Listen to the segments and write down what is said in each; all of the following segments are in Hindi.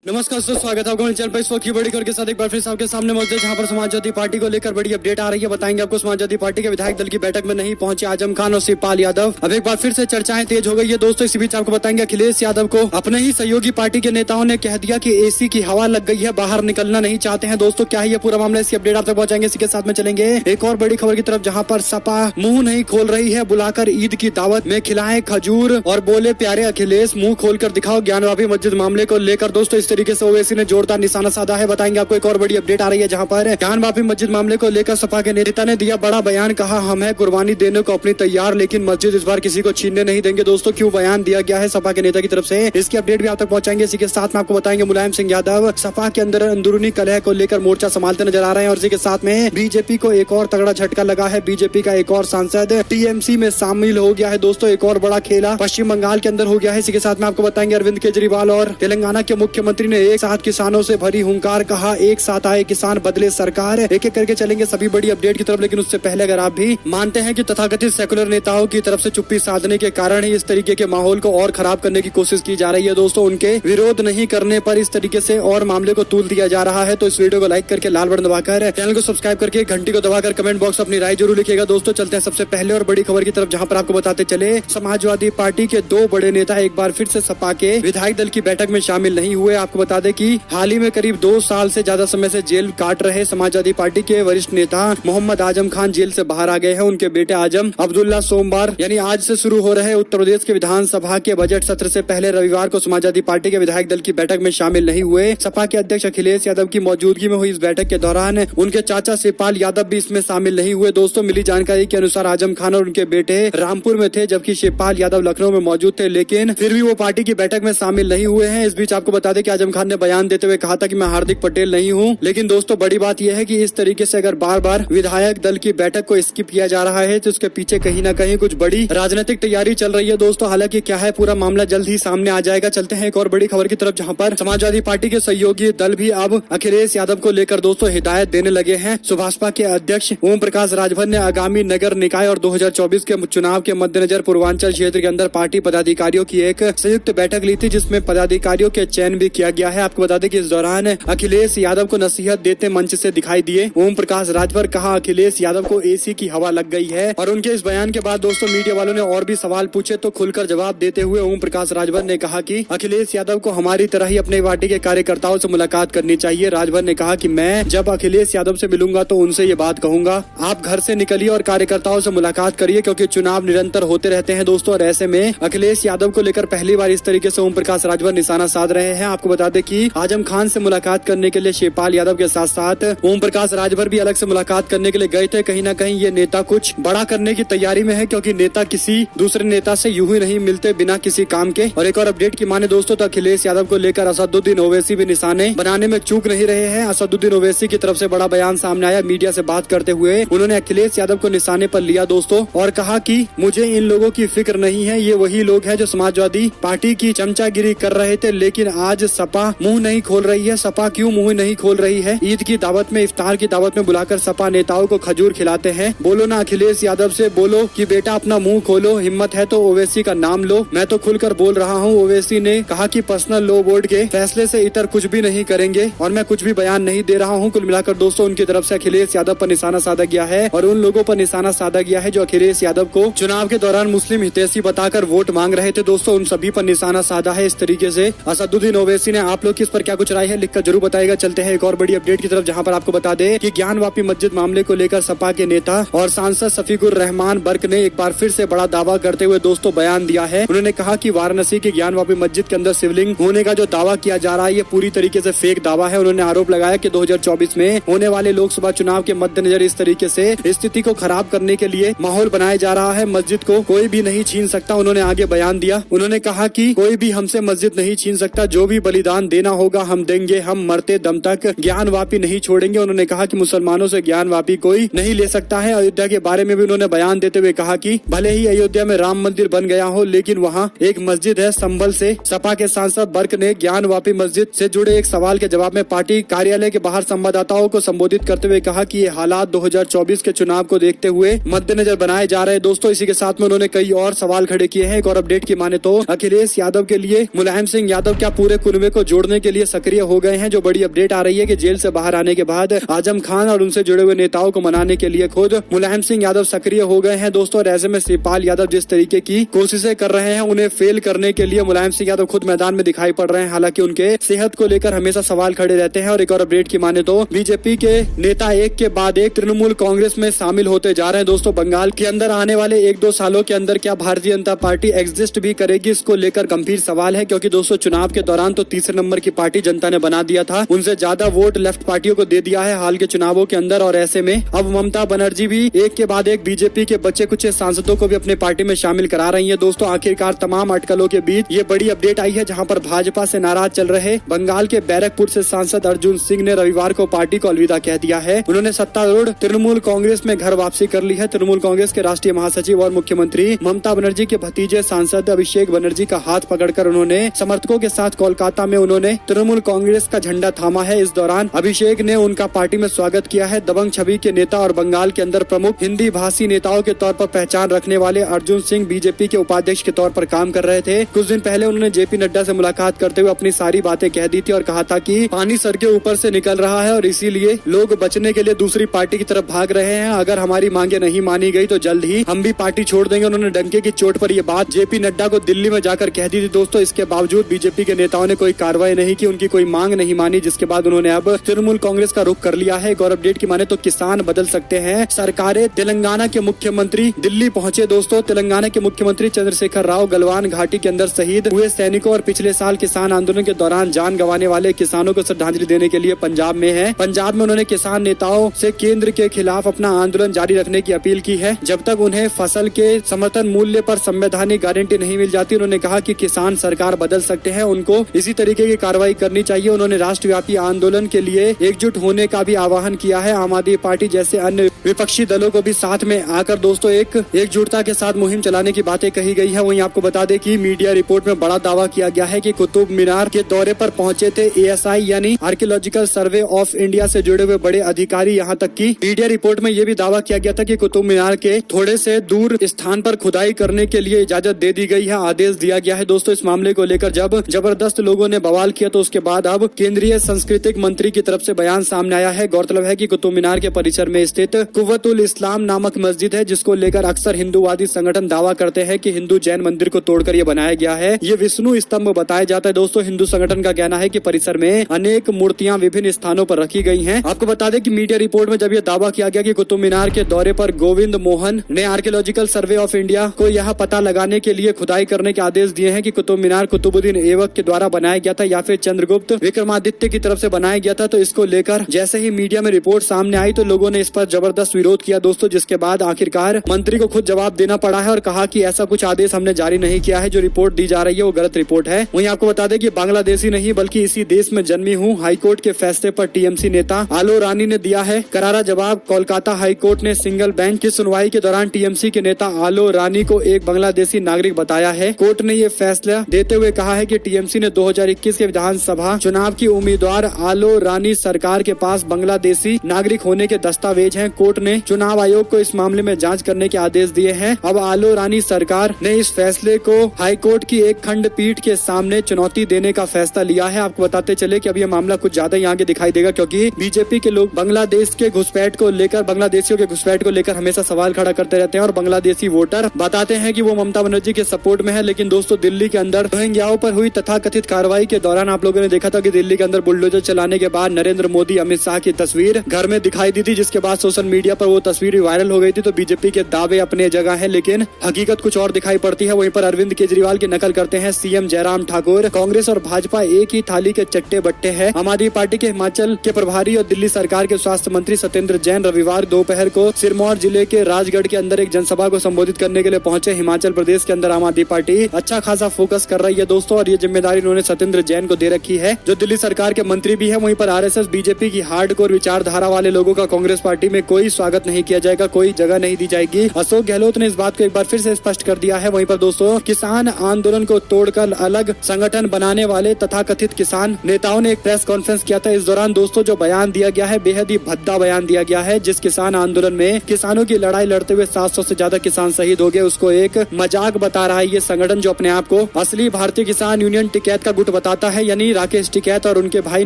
नमस्कार दोस्तों, स्वागत है आपको चैनल पर। इस वक्त की बड़ी खबर के साथ एक बार फिर आपके सामने मौजूद है, जहां पर समाजवादी पार्टी को लेकर बड़ी अपडेट आ रही है। बताएंगे आपको समाजवादी पार्टी के विधायक दल की बैठक में नहीं पहुंचे आजम खान और शिवपाल यादव। अब एक बार फिर से चर्चाएं तेज हो गई है दोस्तों। इसी बीच आपको बताएंगे अखिलेश यादव को अपने ही सहयोगी पार्टी के नेताओं ने कह दिया कि एसी की हवा लग गई है, बाहर निकलना नहीं चाहते हैं। दोस्तों क्या है ये पूरा मामला, इसकी अपडेट आप तक पहुंचाएंगे। इसी के साथ में चलेंगे एक और बड़ी खबर की तरफ, जहाँ पर सपा मुंह नहीं खोल रही है, बुलाकर ईद की दावत में खिलाएं खजूर और बोले प्यारे अखिलेश मुंह खोलकर दिखाओ ज्ञानवापी मस्जिद मामले को लेकर। दोस्तों इस तरीके से ओवैसी ने जोरदार निशाना साधा है। बताएंगे आपको एक और बड़ी अपडेट आ रही है, जहां पर ज्ञानवापी मस्जिद मामले को लेकर सपा के नेता ने दिया बड़ा बयान। कहा हम है कुर्बानी देने को अपनी तैयार, लेकिन मस्जिद इस बार किसी को छीनने नहीं देंगे। दोस्तों क्यों बयान दिया गया है सपा के नेता की तरफ से, इसकी अपडेट भी आप तक पहुंचाएंगे। इसी के साथ में आपको बताएंगे मुलायम सिंह यादव सपा के अंदर अंदरूनी कलह को लेकर मोर्चा संभालते नजर आ रहे हैं। और इसी के साथ में बीजेपी को एक और तगड़ा झटका लगा है। बीजेपी का एक और सांसद टीएमसी में शामिल हो गया है। दोस्तों एक और बड़ा खेला पश्चिम बंगाल के अंदर हो गया है। इसी के साथ में आपको बताएंगे अरविंद केजरीवाल और तेलंगाना के मुख्यमंत्री ने एक साथ किसानों से भरी हुंकार। कहा एक साथ आए किसान बदले सरकार। एक एक करके चलेंगे सभी बड़ी अपडेट की तरफ, लेकिन उससे पहले अगर आप भी मानते हैं कि तथाकथित सेकुलर नेताओं की तरफ से चुप्पी साधने के कारण ही इस तरीके के माहौल को और खराब करने की कोशिश की जा रही है, दोस्तों उनके विरोध नहीं करने पर इस तरीके से और मामले को तूल दिया जा रहा है, तो इस वीडियो को लाइक करके लाल बटन दबाकर चैनल को सब्सक्राइब करके घंटी को दबाकर कमेंट बॉक्स अपनी राय जरूर लिखिएगा। दोस्तों चलते हैं सबसे पहले और बड़ी खबर की तरफ, जहां पर आपको बताते चले समाजवादी पार्टी के दो बड़े नेता एक बार फिर से सपा के विधायक दल की बैठक में शामिल नहीं हुए। आपको बता दें कि हाल ही में करीब 2 साल से ज्यादा समय से जेल काट रहे समाजवादी पार्टी के वरिष्ठ नेता मोहम्मद आजम खान जेल से बाहर आ गए हैं। उनके बेटे आजम अब्दुल्ला सोमवार यानी आज से शुरू हो रहे उत्तर प्रदेश के विधानसभा के बजट सत्र से पहले रविवार को समाजवादी पार्टी के विधायक दल की बैठक में शामिल नहीं हुए। सपा के अध्यक्ष अखिलेश यादव की मौजूदगी में हुई इस बैठक के दौरान उनके चाचा शिवपाल यादव भी इसमें शामिल नहीं हुए। दोस्तों मिली जानकारी के अनुसार आजम खान और उनके बेटे रामपुर में थे, जबकि शिवपाल यादव लखनऊ में मौजूद थे, लेकिन फिर भी वो पार्टी की बैठक में शामिल नहीं हुए हैं। इस बीच आपको बता दें कि आजम खान ने बयान देते हुए कहा था कि मैं हार्दिक पटेल नहीं हूं। लेकिन दोस्तों बड़ी बात यह है कि इस तरीके से अगर बार बार विधायक दल की बैठक को स्किप किया जा रहा है तो उसके पीछे कहीं ना कहीं कुछ बड़ी राजनीतिक तैयारी चल रही है दोस्तों। हालांकि क्या है पूरा मामला जल्द ही सामने आ जाएगा। चलते हैं एक और बड़ी खबर की तरफ, जहां पर समाजवादी पार्टी के सहयोगी दल भी अब अखिलेश यादव को लेकर दोस्तों हिदायत देने लगे हैं। सुभाषपा के अध्यक्ष ओम प्रकाश राजभर ने आगामी नगर निकाय और 2024 के चुनाव के मद्देनजर पूर्वांचल क्षेत्र के अंदर पार्टी पदाधिकारियों की एक संयुक्त बैठक ली थी, जिसमें पदाधिकारियों के चयन भी किया गया है। आपको बता दें कि इस दौरान अखिलेश यादव को नसीहत देते मंच से दिखाई दिए ओम प्रकाश राजभर। कहा अखिलेश यादव को एसी की हवा लग गई है। और उनके इस बयान के बाद दोस्तों मीडिया वालों ने और भी सवाल पूछे, तो खुलकर जवाब देते हुए ओम प्रकाश राजभर ने कहा कि अखिलेश यादव को हमारी तरह ही अपने पार्टी के कार्यकर्ताओं से मुलाकात करनी चाहिए। राजभर ने कहा कि मैं जब अखिलेश यादव से मिलूंगा तो उनसे ये बात कहूंगा, आप घर से निकलिए और कार्यकर्ताओं से मुलाकात करिए, क्योंकि चुनाव निरंतर होते रहते हैं दोस्तों। और ऐसे में अखिलेश यादव को लेकर पहली बार इस तरीके से ओम प्रकाश राजभर निशाना साध रहे हैं। आपको बता दें कि आजम खान से मुलाकात करने के लिए शिवपाल यादव के साथ साथ ओम प्रकाश राजभर भी अलग से मुलाकात करने के लिए गए थे। कहीं ना कहीं ये नेता कुछ बड़ा करने की तैयारी में है, क्योंकि नेता किसी दूसरे नेता से यूं ही नहीं मिलते बिना किसी काम के। और एक और अपडेट की माने दोस्तों तो अखिलेश यादव को लेकर असदुद्दीन ओवैसी भी निशाने बनाने में चूक नहीं रहे हैं। असदुद्दीन ओवैसी की तरफ से बड़ा बयान सामने आया। मीडिया से बात करते हुए उन्होंने अखिलेश यादव को निशाने पर लिया दोस्तों, और कहा कि मुझे इन लोगों की फिक्र नहीं है, ये वही लोग हैं जो समाजवादी पार्टी की चमचागिरी कर रहे थे, लेकिन आज सपा मुंह नहीं खोल रही है। सपा क्यों मुंह नहीं खोल रही है? ईद की दावत में, इफ्तार की दावत में बुलाकर सपा नेताओं को खजूर खिलाते हैं। बोलो ना अखिलेश यादव से, बोलो कि बेटा अपना मुंह खोलो, हिम्मत है तो ओवैसी का नाम लो। मैं तो खुलकर बोल रहा हूँ। ओवैसी ने कहा कि पर्सनल लॉ बोर्ड के फैसले से इतर कुछ भी नहीं करेंगे और मैं कुछ भी बयान नहीं दे रहा हूँ। कुल मिलाकर दोस्तों उनकी तरफ से अखिलेश यादव पर निशाना साधा गया है, और उन लोगों पर निशाना साधा गया है जो अखिलेश यादव को चुनाव के दौरान मुस्लिम हितैषी बताकर वोट मांग रहे थे। दोस्तों उन सभी पर निशाना साधा है इस तरीके से असदुद्दीन ओवैसी ने। आप लोग की इस पर क्या कुछ राय है, लिखकर जरूर बताएगा। चलते हैं एक और बड़ी अपडेट की तरफ, जहाँ पर आपको बता दें कि ज्ञानवापी मस्जिद मामले को लेकर सपा के नेता और सांसद शफीकुर रहमान बर्क ने एक बार फिर से बड़ा दावा करते हुए दोस्तों बयान दिया है। उन्होंने कहा कि वाराणसी की ज्ञानवापी मस्जिद के अंदर शिवलिंग होने का जो दावा किया जा रहा है ये पूरी तरीके से फेक दावा है। उन्होंने आरोप लगाया कि 2024 में होने वाले लोकसभा चुनाव के मद्देनजर इस तरीके से स्थिति को खराब करने के लिए माहौल बनाया जा रहा है। मस्जिद को कोई भी नहीं छीन सकता। उन्होंने आगे बयान दिया, उन्होंने कहा कि कोई भी हमसे मस्जिद नहीं छीन सकता, जो भी बलिदान देना होगा हम देंगे, हम मरते दम तक ज्ञानवापी नहीं छोड़ेंगे। उन्होंने कहा कि मुसलमानों से ज्ञानवापी कोई नहीं ले सकता है। अयोध्या के बारे में भी उन्होंने बयान देते हुए कहा कि भले ही अयोध्या में राम मंदिर बन गया हो, लेकिन वहाँ एक मस्जिद है संभल से। सपा के सांसद बर्क ने ज्ञानवापी मस्जिद से जुड़े एक सवाल के जवाब में पार्टी कार्यालय के बाहर संवाददाताओं को संबोधित करते हुए कहा कि ये हालात 2024 के चुनाव को देखते हुए मद्देनजर बनाए जा रहे हैं। दोस्तों इसी के साथ में उन्होंने कई और सवाल खड़े किए हैं। एक और अपडेट की माने तो अखिलेश यादव के लिए मुलायम सिंह यादव क्या पूरे कुनबे को जोड़ने के लिए सक्रिय हो गए हैं। जो बड़ी अपडेट आ रही है कि जेल से बाहर आने के बाद आजम खान और उनसे जुड़े हुए नेताओं को मनाने के लिए खुद मुलायम सिंह यादव सक्रिय हो गए हैं दोस्तों। और ऐसे में शिवपाल यादव जिस तरीके की कोशिशें कर रहे हैं उन्हें फेल करने के लिए मुलायम सिंह यादव खुद मैदान में दिखाई पड़ रहे हैं। हालांकि उनके सेहत को लेकर हमेशा सवाल खड़े रहते हैं। और एक और अपडेट की माने तो बीजेपी के नेता एक के बाद एक तृणमूल कांग्रेस में शामिल होते जा रहे हैं दोस्तों। बंगाल के अंदर आने वाले 1-2 सालों के अंदर क्या भारतीय जनता पार्टी एग्जिस्ट भी करेगी, इसको लेकर गंभीर सवाल है। क्योंकि दोस्तों चुनाव के दौरान तो तीसरे नंबर की पार्टी जनता ने बना दिया था, उनसे ज्यादा वोट लेफ्ट पार्टियों को दे दिया है हाल के चुनावों के अंदर। और ऐसे में अब ममता बनर्जी भी एक के बाद एक बीजेपी के बच्चे कुछ सांसदों को भी अपने पार्टी में शामिल करा रही है दोस्तों। आखिरकार तमाम अटकलों के बीच ये बड़ी अपडेट आई है, जहां पर भाजपा से नाराज चल रहे बंगाल के बैरकपुर से सांसद अर्जुन सिंह ने रविवार को पार्टी को अलविदा कह दिया है। उन्होंने सत्तारूढ़ तृणमूल कांग्रेस में घर वापसी कर ली है। तृणमूल कांग्रेस के राष्ट्रीय महासचिव और मुख्यमंत्री ममता बनर्जी के भतीजे सांसद अभिषेक बनर्जी का हाथ पकड़कर उन्होंने समर्थकों के साथ कोलकाता में उन्होंने तृणमूल कांग्रेस का झंडा थामा है। इस दौरान अभिषेक ने उनका पार्टी में स्वागत किया है। दबंग छवि के नेता और बंगाल के अंदर प्रमुख हिंदी भाषी नेताओं के तौर पर पहचान रखने वाले अर्जुन सिंह बीजेपी के उपाध्यक्ष के तौर पर काम कर रहे थे। कुछ दिन पहले उन्होंने जेपी नड्डा से मुलाकात करते हुए अपनी सारी बातें कह दी थी और कहा था कि पानी सर के ऊपर से निकल रहा है और इसीलिए लोग बचने के लिए दूसरी पार्टी की तरफ भाग रहे हैं। अगर हमारी मांगे नहीं मानी गई तो जल्द ही हम भी पार्टी छोड़ देंगे। उन्होंने डंके की चोट पर यह बात जेपी नड्डा को दिल्ली में जाकर कह दी थी दोस्तों। इसके बावजूद बीजेपी के नेताओं ने कोई कार्रवाई नहीं की, उनकी कोई मांग नहीं मानी, जिसके बाद उन्होंने अब तृणमूल कांग्रेस का रुख कर लिया है। एक और अपडेट की माने तो किसान बदल सकते हैं सरकारें। तेलंगाना के मुख्यमंत्री दिल्ली पहुंचे दोस्तों। तेलंगाना के मुख्यमंत्री चंद्रशेखर राव गलवान घाटी के अंदर शहीद हुए सैनिकों और पिछले साल किसान आंदोलन के दौरान जान गंवाने वाले किसानों को श्रद्धांजलि देने के लिए पंजाब में है। पंजाब में उन्होंने किसान नेताओं से केंद्र के खिलाफ अपना आंदोलन जारी रखने की अपील की है जब तक उन्हें फसल के समर्थन मूल्य पर संवैधानिक गारंटी नहीं मिल जाती। उन्होंने कहा कि किसान सरकार बदल सकते हैं, उनको इसी तरीके की कार्रवाई करनी चाहिए। उन्होंने राष्ट्रव्यापी आंदोलन के लिए एकजुट होने का भी आह्वान किया है। आम आदमी पार्टी जैसे अन्य विपक्षी दलों को भी साथ में आकर दोस्तों एकजुटता के साथ मुहिम चलाने की बातें कही गई है। वहीं आपको बता दें कि मीडिया रिपोर्ट में बड़ा दावा किया गया है कि कुतुब मीनार के दौरे पर पहुंचे थे ASI यानी आर्कियोलॉजिकल सर्वे ऑफ इंडिया से जुड़े हुए बड़े अधिकारी। यहाँ तक कि मीडिया रिपोर्ट में यह भी दावा किया गया था कि कुतुब मीनार के थोड़े से दूर स्थान पर खुदाई करने के लिए इजाजत दे दी गई है, आदेश दिया गया है दोस्तों। इस मामले को लेकर जब जबरदस्त लोगों ने बवाल किया तो उसके बाद अब केंद्रीय सांस्कृतिक मंत्री की तरफ से बयान सामने आया है। गौरतलब है कि कुतुब मीनार के परिसर में स्थित कुव्वतुल इस्लाम नामक मस्जिद है, जिसको लेकर अक्सर हिंदूवादी संगठन दावा करते हैं कि हिंदू जैन मंदिर को तोड़कर ये बनाया गया है। ये विष्णु स्तंभ बताया जाता है दोस्तों। हिंदू संगठन का कहना है कि परिसर में अनेक मूर्तियां विभिन्न स्थानों पर रखी गई हैं। आपको बता दें कि मीडिया रिपोर्ट में जब ये दावा किया गया कि कुतुब मीनार के दौरे पर गोविंद मोहन ने आर्कियोलॉजिकल सर्वे ऑफ इंडिया को यह पता लगाने के लिए खुदाई करने के आदेश दिए हैं कि कुतुब मीनार कुतुबुद्दीन ऐबक के द्वारा बनाया गया था या फिर चंद्रगुप्त विक्रमादित्य की तरफ से बनाया गया था। तो इसको लेकर जैसे ही मीडिया में रिपोर्ट सामने आई तो लोगों ने इस पर जबरदस्त विरोध किया दोस्तों, जिसके बाद आखिरकार मंत्री को खुद जवाब देना पड़ा है और कहा कि ऐसा कुछ आदेश हमने जारी नहीं किया है, जो रिपोर्ट दी जा रही है वो गलत रिपोर्ट है। वहीं आपको बता दें कि बांग्लादेशी नहीं बल्कि इसी देश में जन्मी हूँ हाईकोर्ट के फैसले पर टीएमसी नेता आलो रानी ने दिया है करारा जवाब। कोलकाता हाईकोर्ट ने सिंगल बेंच की सुनवाई के दौरान टीएमसी के नेता आलो रानी को एक बांग्लादेशी नागरिक बताया है। कोर्ट ने ये फैसला देते हुए कहा है कि टीएमसी ने 2021 के विधानसभा चुनाव की उम्मीदवार आलो रानी सरकार के पास बांग्लादेशी नागरिक होने के दस्तावेज हैं। कोर्ट ने चुनाव आयोग को इस मामले में जांच करने के आदेश दिए हैं। अब आलो रानी सरकार ने इस फैसले को हाईकोर्ट की एक खंडपीठ के सामने चुनौती देने का फैसला लिया है। आपको बताते चले कि अब यह मामला कुछ ज्यादा ही आगे दिखाई देगा, क्योंकि बीजेपी के लोग बांग्लादेश के घुसपैठ को लेकर बांग्लादेशियों के घुसपैठ को लेकर हमेशा सवाल खड़ा करते रहते हैं और बांग्लादेशी वोटर बताते हैं कि वो ममता बनर्जी के सपोर्ट में है। लेकिन दोस्तों दिल्ली के अंदर रोहिंग्याओं पर हुई तथाकथित कार्रवाई के दौरान आप लोगों ने देखा था कि दिल्ली के अंदर बुलडोजर चलाने के बाद नरेंद्र मोदी अमित शाह की तस्वीर घर में दिखाई दी थी, जिसके बाद सोशल मीडिया पर वो तस्वीर वायरल हो गई थी। तो बीजेपी के दावे अपने जगह है, लेकिन हकीकत कुछ और दिखाई पड़ती है। वहीं पर अरविंद केजरीवाल की नकल करते हैं सीएम जयराम ठाकुर। कांग्रेस और भाजपा एक ही थाली के चट्टे बट्टे हैं। आम आदमी पार्टी के हिमाचल के प्रभारी और दिल्ली सरकार के स्वास्थ्य मंत्री सत्येंद्र जैन रविवार दोपहर को सिरमौर जिले के राजगढ़ के अंदर एक जनसभा को संबोधित करने के लिए पहुंचे। हिमाचल प्रदेश के अंदर आम आदमी पार्टी अच्छा खासा फोकस कर रही है दोस्तों, और ये जिम्मेदारी उन्होंने सत्येंद्र जैन को दे रखी है, जो दिल्ली सरकार के मंत्री भी है। वहीं पर आरएसएस बीजेपी की हार्डकोर विचारधारा वाले लोगों का कांग्रेस पार्टी में कोई स्वागत नहीं किया जाएगा, कोई जगह नहीं दी जाएगी। अशोक गहलोत ने इस बात को एक बार फिर से स्पष्ट कर दिया है। वहीं पर दोस्तों किसान आंदोलन को तोड़कर अलग संगठन बनाने वाले तथाकथित किसान नेताओं ने एक प्रेस कॉन्फ्रेंस किया था। इस दौरान दोस्तों जो बयान दिया गया है बेहद ही भद्दा बयान दिया गया है, जिस किसान आंदोलन में किसानों की लड़ाई लड़ते हुए 700 से ज्यादा किसान शहीद हो गए, उसको एक मजाक बता रहा है ये संगठन, जो अपने आप को असली भारतीय किसान यूनियन टिकैत का गुट बताता है, यानी राकेश टिकैत और उनके भाई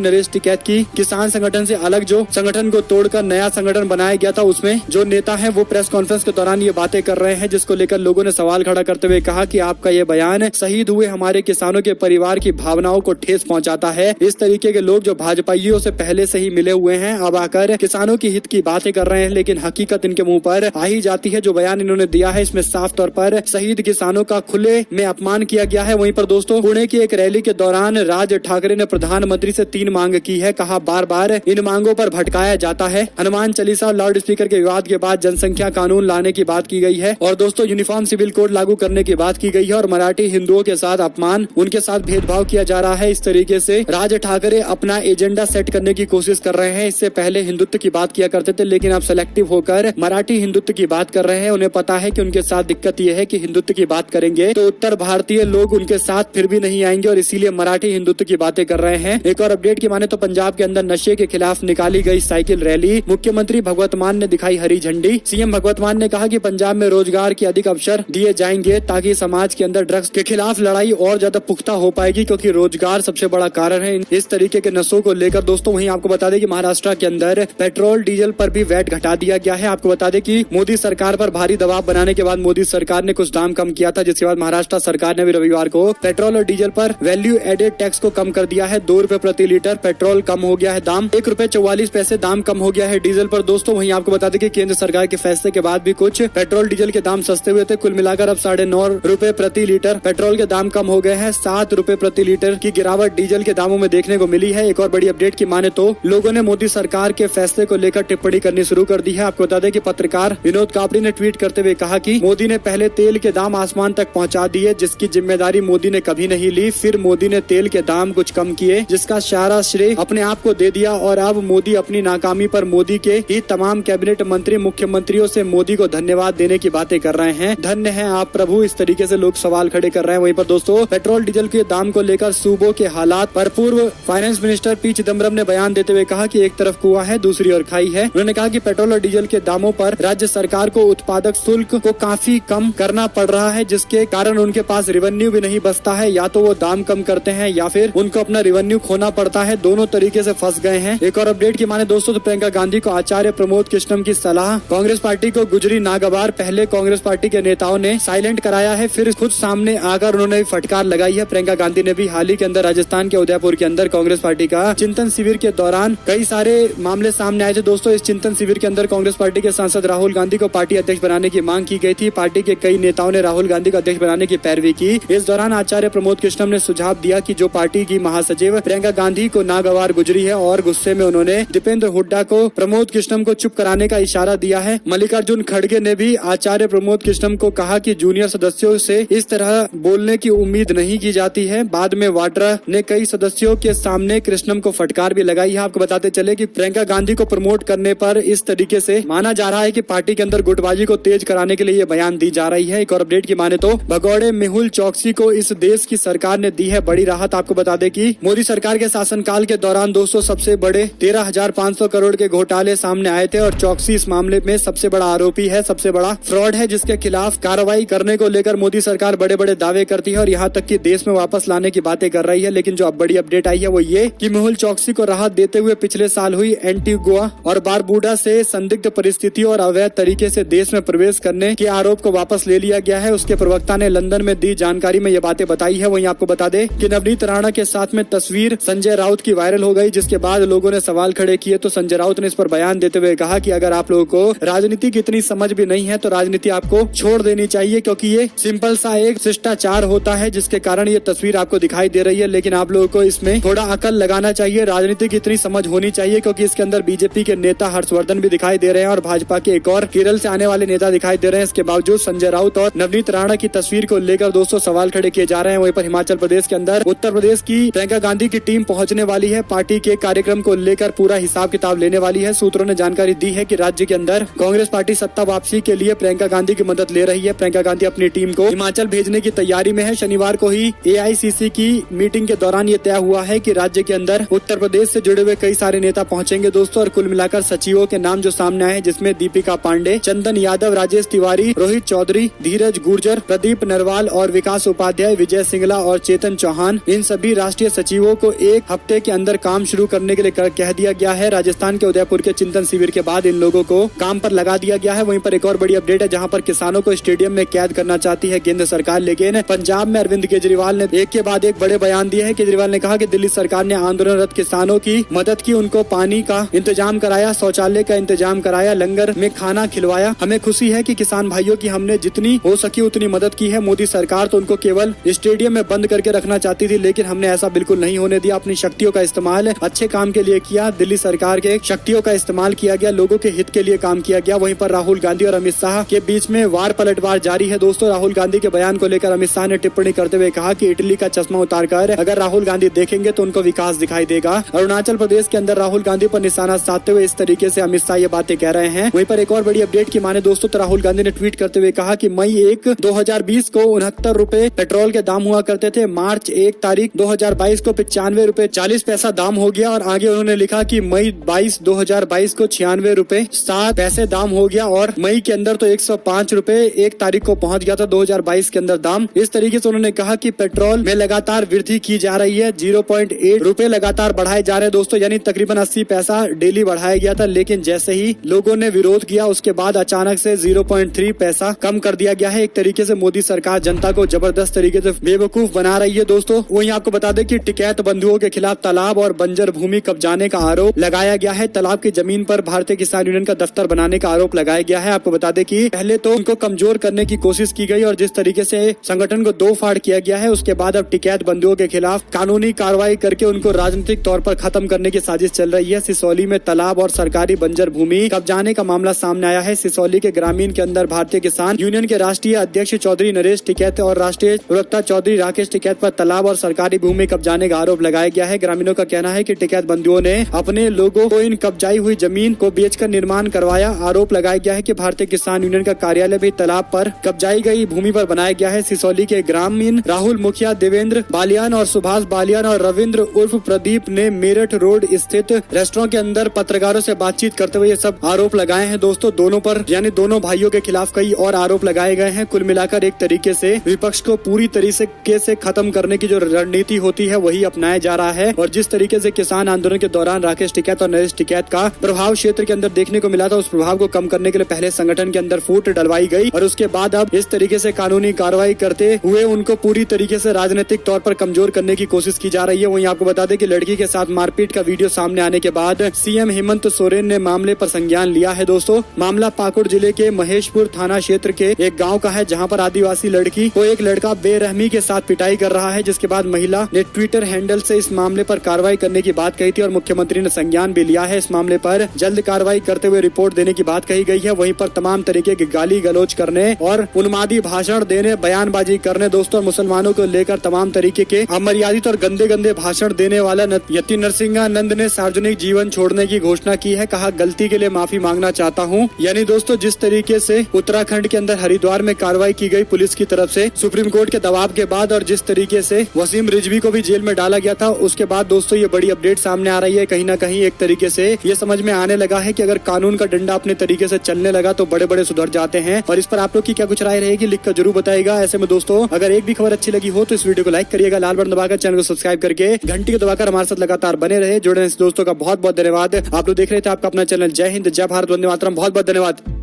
नरेश टिकैत की किसान संगठन से अलग जो संगठन को तोड़कर नया संगठन बनाया गया था, उसमें जो नेता है वो प्रेस कॉन्फ्रेंस के दौरान ये बातें कर रहे हैं, जिसको लेकर लोगों ने सवाल खड़ा करते हुए कहा कि आपका ये बयान शहीद हुए हमारे किसानों के परिवार की भावनाओं को ठेस पहुंचाता है। इस तरीके के लोग जो भाजपाइयों से पहले से ही मिले हुए हैं अब आकर किसानों की हित की बातें कर रहे हैं, लेकिन हकीकत इनके मुंह पर आ ही जाती है। जो बयान इन्होंने दिया है इसमें साफ तौर पर शहीद किसानों का खुले में अपमान किया गया है। वहीं पर दोस्तों पुणे की एक रैली के दौरान राज ठाकरे ने प्रधानमंत्री से 3 मांग की है। कहा बार बार इन मांगों पर भटकाया जाता है। हनुमान चालीसा और लाउड स्पीकर के विवाद के बाद जनसंख्या कानून लाने की बात की गई है और दोस्तों यूनिफॉर्म सिविल कोड लागू करने की बात की गई है और मराठी हिंदुओं के साथ अपमान, उनके साथ भेदभाव किया जा रहा है। इस तरीके से राज ठाकरे अपना एजेंडा सेट करने की कोशिश कर रहे हैं। इससे पहले हिंदुत्व की बात किया करते थे, लेकिन अब सेलेक्टिव होकर मराठी हिंदुत्व की बात कर रहे हैं। उन्हें पता है कि उनके साथ दिक्कत यह है कि हिंदुत्व की बात करेंगे तो उत्तर भारतीय लोग उनके साथ फिर भी नहीं आएंगे और इसीलिए मराठी हिंदुत्व की बातें कर रहे हैं। एक और अपडेट की माने तो पंजाब के अंदर नशे के खिलाफ निकाली गई साइकिल रैली, मुख्यमंत्री भगवत मान ने दिखाई हरी झंडी। सीएम भगवत मान ने कहा कि पंजाब में रोजगार के अधिक अवसर दिए जाएंगे ताकि समाज के अंदर ड्रग्स के खिलाफ लड़ाई और ज्यादा पुख्ता हो पाएगी, क्योंकि रोजगार सबसे बड़ा कारण है इस तरीके के नशों को लेकर। दोस्तों वहीं आपको बता दें कि महाराष्ट्र के अंदर पेट्रोल डीजल पर भी वैट घटा दिया गया है। आपको बता दें कि मोदी सरकार पर भारी दबाव बनाने के बाद मोदी सरकार ने कुछ दाम कम किया था, जिसके बाद महाराष्ट्र सरकार ने भी रविवार को पेट्रोल और डीजल पर वैल्यू एडेड टैक्स को कम कर दिया है। 2 रुपए प्रति लीटर पेट्रोल कम हो गया है दाम, 1 रुपए 44 पैसे दाम कम हो गया है डीजल पर। दोस्तों वहीं आपको बता दें कि केंद्र सरकार के फैसले के बाद भी कुछ पेट्रोल डीजल के दाम सस्ते हुए थे। कुल मिलाकर अब 9.5 रुपए प्रति लीटर पेट्रोल के दाम कम हो गए हैं। 7 रुपए प्रति लीटर की गिरावट डीजल के दामों में देखने को मिली है। एक और बड़ी अपडेट की माने तो लोगों ने मोदी सरकार के फैसले को लेकर टिप्पणी करनी शुरू कर दी है। आपको बता दें कि पत्रकार विनोद कापड़ी ने ट्वीट करते हुए कहा कि मोदी ने पहले तेल के दाम आसमान तक पहुंचा दिए, जिसकी जिम्मेदारी मोदी ने कभी नहीं ली। फिर मोदी ने तेल के दाम कुछ कम किए, जिसका सारा श्रेय अपने आप को दे दिया और अब मोदी अपनी नाकामी पर मोदी के ही तमाम कैबिनेट मंत्री मुख्यमंत्रियों से मोदी को धन्यवाद देने की बातें कर रहे हैं। धन्य है आप प्रभु, इस तरीके से लोग सवाल खड़े कर रहे हैं। वहीं पर दोस्तों पेट्रोल डीजल के दाम को लेकर सूबों के हालात पर पूर्व फाइनेंस मिनिस्टर पी चिदम्बरम ने बयान देते हुए कहा कि एक तरफ कुआं है दूसरी ओर खाई है। उन्होंने कहा कि पेट्रोल और डीजल के दामों पर राज्य सरकार को उत्पादक शुल्क को काफी कम करना पड़ रहा है, जिसके कारण उनके पास रेवेन्यू भी नहीं बचता है। या तो वो दाम कम करते हैं या फिर उनको अपना रेवेन्यू खोना पड़ता है। दोनों तरीके से फंस गए हैं। एक और अपडेट की माने दोस्तों तो प्रियंका गांधी को आचार्य प्रमोद कृष्णम की सलाह कांग्रेस पार्टी को गुजरी नागवार। पहले कांग्रेस पार्टी के नेताओं ने साइलेंट कराया है, फिर खुद सामने आकर उन्होंने फटकार लगाई है। प्रियंका गांधी ने भी हाल ही के अंदर राजस्थान के उदयपुर के अंदर कांग्रेस पार्टी का चिंतन शिविर के दौरान कई सारे मामले सामने आए थे। दोस्तों इस चिंतन शिविर के अंदर कांग्रेस पार्टी के सांसद राहुल गांधी को पार्टी अध्यक्ष बनाने की मांग की गई थी। पार्टी के कई नेताओं ने राहुल गांधी को अध्यक्ष बनाने की पैरवी की। इस दौरान आचार्य प्रमोद कृष्णम ने सुझाव दिया कि जो पार्टी की महासचिव प्रियंका गांधी को नागवार गुजरी है और गुस्से में उन्होंने दीपेंद्र हुड्डा को प्रमोद कृष्णम को चुप कराने का इशारा दिया है। मल्लिकार्जुन खड़गे ने भी आचार्य प्रमोद कृष्णम को कहा कि जूनियर सदस्यों से इस तरह बोलने की उम्मीद नहीं की जाती है। बाद में वाड्रा ने कई सदस्यों के सामने कृष्णम को फटकार भी लगाई है। आपको बताते चले कि प्रियंका गांधी को प्रमोट करने पर इस तरीके से माना जा रहा है कि पार्टी के अंदर गुटबाजी को तेज कराने के लिए ये बयान दी जा रही है। एक और अपडेट की माने तो भगौड़े मेहुल चौकसी को इस देश की सरकार ने दी है बड़ी राहत। आपको बता दें कि मोदी सरकार के शासनकाल के दौरान दोस्तों सबसे बड़े 13,500 करोड़ के घोटाले सामने आए थे और चौकसी इस मामले में सबसे बड़ा आरोपी है, सबसे बड़ा फ्रॉड है, जिसके खिलाफ कार्रवाई करने को लेकर मोदी सरकार बड़े बड़े दावे करती है और यहाँ तक कि देश में वापस लाने की बातें कर रही है। लेकिन जो अब बड़ी अपडेट आई है वो ये कि मेहुल चौकसी को राहत देते हुए पिछले साल हुई एंटीगुआ और बारबूडा से संदिग्ध परिस्थितियों और अवैध तरीके से देश में प्रवेश करने के आरोप को वापस ले लिया गया है। उसके प्रवक्ता ने लंदन में दी जानकारी में ये बातें बताई है। वहीं आपको बता दें कि नवनीत राणा के साथ में तस्वीर संजय राउत की वायरल हो गई, जिसके बाद लोगों ने सवाल खड़े किए। तो संजय राउत ने इस पर बयान देते हुए कहा कि अगर आप लोगों को राजनीति की इतनी समझ भी नहीं है तो राजनीति आपको छोड़ देनी चाहिए, क्योंकि ये सिंपल सा एक शिष्टाचार होता है जिसके कारण ये तस्वीर आपको दिखाई दे रही है। लेकिन आप लोगों को इसमें थोड़ा अकल लगाना चाहिए, राजनीति की इतनी समझ होनी चाहिए, क्योंकि इसके अंदर बीजेपी के नेता हर्षवर्धन भी दिखाई दे रहे हैं और भाजपा के एक और केरल से आने वाले नेता दिखाई दे रहे हैं। इसके बावजूद संजय राउत और नवनीत राणा की तस्वीर को लेकर दोस्तों सवाल खड़े किए जा रहे हैं। वहीं पर हिमाचल प्रदेश के अंदर उत्तर प्रदेश की प्रियंका गांधी की टीम पहुंचने वाली है। पार्टी के कार्यक्रम को लेकर पूरा हिसाब किताब लेने वाली है। सूत्रों ने जानकारी दी है कि राज्य के अंदर कांग्रेस पार्टी सत्ता वापसी के लिए प्रियंका गांधी की मदद ले रही है। प्रियंका गांधी अपनी टीम को हिमाचल भेजने की तैयारी में है। शनिवार को ही AICC की मीटिंग के दौरान ये तय हुआ है कि राज्य के अंदर उत्तर प्रदेश से जुड़े हुए कई सारे नेता पहुंचेंगे दोस्तों। और कुल मिलाकर सचिवों के नाम जो सामने आए, जिसमें दीपिका पांडे, चंदन यादव, राजेश तिवारी, रोहित चौधरी, धीरज गुर्जर, प्रदीप नरवाल और विकास उपाध्याय, विजय सिंगला और चेतन चौहान इन सभी राष्ट्रीय सचिवों को 1 हफ्ते के अंदर काम शुरू करने के लिए कह दिया गया है। राजस्थान के उदयपुर के चिंतन शिविर के बाद इन लोगों को काम पर लगा दिया गया है। वहीं पर एक और बड़ी अपडेट है, जहां पर किसानों को स्टेडियम में कैद करना चाहती है केंद्र सरकार। लेकिन पंजाब में अरविंद केजरीवाल ने एक के बाद एक बड़े बयान दिए हैं। केजरीवाल ने कहा कि दिल्ली सरकार ने आंदोलनरत किसानों की मदद की, उनको पानी का इंतजाम कराया, शौचालय का इंतजाम कराया, लंगर में खाना खिलवाया। हमें खुशी है कि किसान भाइयों की हमने जितनी हो सकी उतनी मदद की है। मोदी सरकार तो उनको केवल स्टेडियम में बंद करके रखना चाहती थी, लेकिन हमने ऐसा बिल्कुल नहीं होने दिया। अपनी शक्तियों का इस्तेमाल अच्छे काम के लिए किया। दिल्ली सरकार के शक्तियों का इस्तेमाल किया गया, लोगों के हित के लिए काम किया गया। वहीं पर राहुल गांधी और अमित शाह के बीच में वार पलटवार जारी है। दोस्तों, राहुल गांधी के बयान को लेकर अमित शाह ने टिप्पणी करते हुए कहा कि इटली का चश्मा उतारकर अगर राहुल गांधी देखेंगे तो उनको विकास दिखाई देगा। अरुणाचल प्रदेश के अंदर राहुल गांधी पर निशाना साधते हुए इस तरीके से अमित शाह ये बातें कह रहे हैं। वहीं पर एक और बड़ी अपडेट की माने दोस्तों, तो राहुल गांधी ने ट्वीट करते हुए कहा कि मई 1, 2020 को 69 रुपए पेट्रोल के दाम हुआ करते थे। मार्च 1 तारीख 2022 को 95 रुपए 40 पैसा दाम हो गया। और आगे उन्होंने लिखा कि मई 22, 2022 को 96 रुपए 7 पैसे दाम हो गया। और मई के अंदर तो 105 रुपए 1 तारीख को पहुंच गया था 2022 के अंदर दाम। इस तरीके से उन्होंने कहा कि पेट्रोल में लगातार वृद्धि की जा रही है। 0.8 रुपए लगातार बढ़ाए जा रहे हैं दोस्तों, यानी तकरीबन 80 पैसा डेली बढ़ाया गया था। लेकिन जैसे ही लोगों ने विरोध किया उसके बाद अचानक से 0.3 पैसा कम कर दिया गया है। एक तरीके से मोदी सरकार जनता को जबरदस्त तरीके से बेवकूफ बना रही है दोस्तों। वहीं आपको बता दें कि टिकैत बंधुओं के खिलाफ तालाब और बंजर भूमि कब्जाने का आरोप लगाया गया है। तालाब की जमीन पर भारतीय किसान यूनियन का दफ्तर बनाने का आरोप लगाया गया है। आपको बता दें कि पहले तो उनको कमजोर करने की कोशिश की गई और जिस तरीके से संगठन को 2 फाड़ किया गया है, उसके बाद अब टिकैत बंधुओं के खिलाफ कानूनी कार्रवाई करके उनको राजनीतिक तौर पर खत्म करने की साजिश चल रही है। सिसौली में तालाब और सरकारी बंजर भूमि कब्जाने का मामला सामने आया है। सिसौली के ग्रामीण के अंदर भारतीय किसान यूनियन के राष्ट्रीय अध्यक्ष चौधरी नरेश टिकैत और राष्ट्रीय प्रवक्ता चौधरी राकेश टिकैत पर तालाब और सरकारी भूमि कब्जाने का आरोप लगाया गया है। ग्रामीणों का कहना है कि टिकैत बंधुओं ने अपने लोगों को इन कब्जाई हुई जमीन को बेचकर निर्माण करवाया। आरोप लगाया गया है कि भारतीय किसान यूनियन का कार्यालय भी तालाब पर कब्जाई गई भूमि पर बनाया गया है। सिसौली के ग्रामीण राहुल मुखिया, देवेंद्र बालियान और सुभाष बालियान और रविंद्र उर्फ प्रदीप ने मेरठ रोड स्थित रेस्टोरेंट के अंदर पत्रकारों से बातचीत करते हुए ये सब आरोप लगाए हैं दोस्तों। दोनों पर यानी दोनों भाइयों के खिलाफ कई और आरोप लगाए गए हैं। कुल मिलाकर एक तरीके से विपक्ष को पूरी तरीके से खत्म करने की जो रणनीति होती है वही अपनाया जा रहा है। और जिस तरीके से किसान आंदोलन के दौरान राकेश टिकैत और नरेश टिकैत का प्रभाव क्षेत्र के अंदर देखने को मिला था, उस प्रभाव को कम करने के लिए पहले संगठन के अंदर फूट डलवाई गई और उसके बाद अब इस तरीके से कानूनी कार्रवाई करते हुए उनको पूरी तरीके से राजनीतिक तौर पर कमजोर करने की कोशिश की जा रही है। वहीं आपको बता दें कि लड़की के साथ मारपीट का वीडियो सामने आने के बाद सीएम हेमंत सोरेन ने मामले पर संज्ञान लिया है दोस्तों। मामला पाकुड़ जिले के महेशपुर थाना क्षेत्र के एक गांव का है, जहां पर आदिवासी लड़की को एक लड़का बेरहमी के साथ पिटाई कर रहा है, जिसके बाद महिला ने ट्विटर हैंडल से इस मामले पर कार्रवाई करने की बात कही थी और मुख्यमंत्री ने संज्ञान भी लिया है। इस मामले पर जल्द कार्रवाई करते हुए रिपोर्ट देने की बात कही गई है। वहीं पर तमाम तरीके की गाली गलौज करने और उन्मादी भाषण देने, बयानबाजी करने दोस्तों, मुसलमानों को लेकर तमाम तरीके के अमर्यादित और गंदे गंदे भाषण देने वाला यति नरसिंहानंद ने सार्वजनिक जीवन छोड़ने की घोषणा की है। कहा, गलती के लिए माफी मांगना चाहता हूं। यानी दोस्तों, जिस तरीके से उत्तराखंड के अंदर हरिद्वार में कार्रवाई की गई पुलिस की तरफ से सुप्रीम कोर्ट के दबाव के बाद और जिस तरीके से वसीम रिजवी को भी जेल में डाला गया था, उसके बाद दोस्तों ये बड़ी अपडेट सामने आ रही है। कहीं ना कहीं एक तरीके से ये समझ में आने लगा है कि अगर कानून का डंडा अपने तरीके से चलने लगा तो बड़े बड़े सुधर जाते हैं। और इस पर आप लोग की क्या कुछ राय रहेगी, लिख कर जरूर बताएगा। ऐसे में दोस्तों, अगर एक भी खबर अच्छी लगी हो तो इस वीडियो को लाइक करिएगा, लाल बटन दबाकर चैनल को सब्सक्राइब करके घंटी को दबाकर हमारे साथ लगातार बने रहे। जुड़े दोस्तों का बहुत बहुत धन्यवाद। आप लोग देख रहे थे आपका अपना चैनल जय हिंद, जय भारत, वंदे मातरम। बहुत बहुत धन्यवाद।